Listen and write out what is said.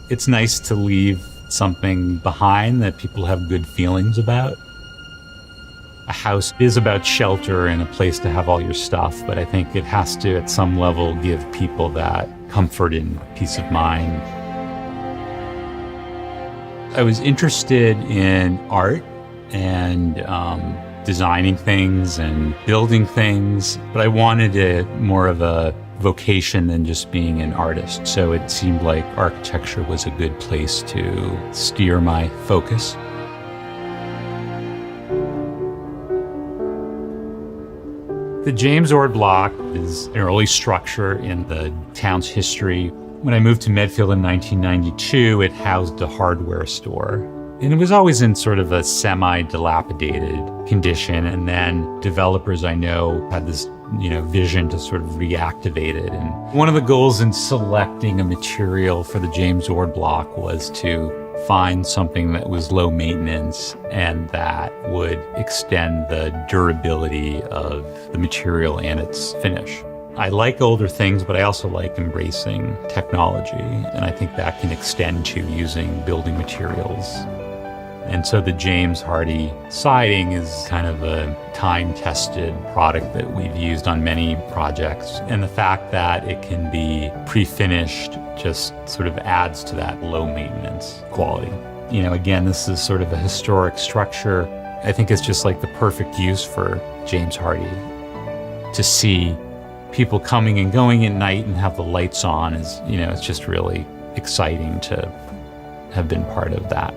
It's nice to leave something behind that people have good feelings about. A house is about shelter and a place to have all your stuff, but I think it has to, at some level, give people that comfort and peace of mind. I was interested in art and designing things and building things, but I wanted more of a vocation than just being an artist. So it seemed like architecture was a good place to steer my focus. The James Hardie block is an early structure in the town's history. When I moved to Medfield in 1992, it housed a hardware store. And it was always in sort of a semi-dilapidated condition. And then developers I know had this, vision to sort of reactivate it. And one of the goals in selecting a material for the James Hardie block was to find something that was low maintenance and that would extend the durability of the material and its finish. I like older things, but I also like embracing technology, and I think that can extend to using building materials. And so the James Hardie siding is kind of a time-tested product that we've used on many projects. And the fact that it can be pre-finished just sort of adds to that low maintenance quality. Again, this is sort of a historic structure. I think it's just like the perfect use for James Hardie. To see people coming and going at night and have the lights on is, it's just really exciting to have been part of that.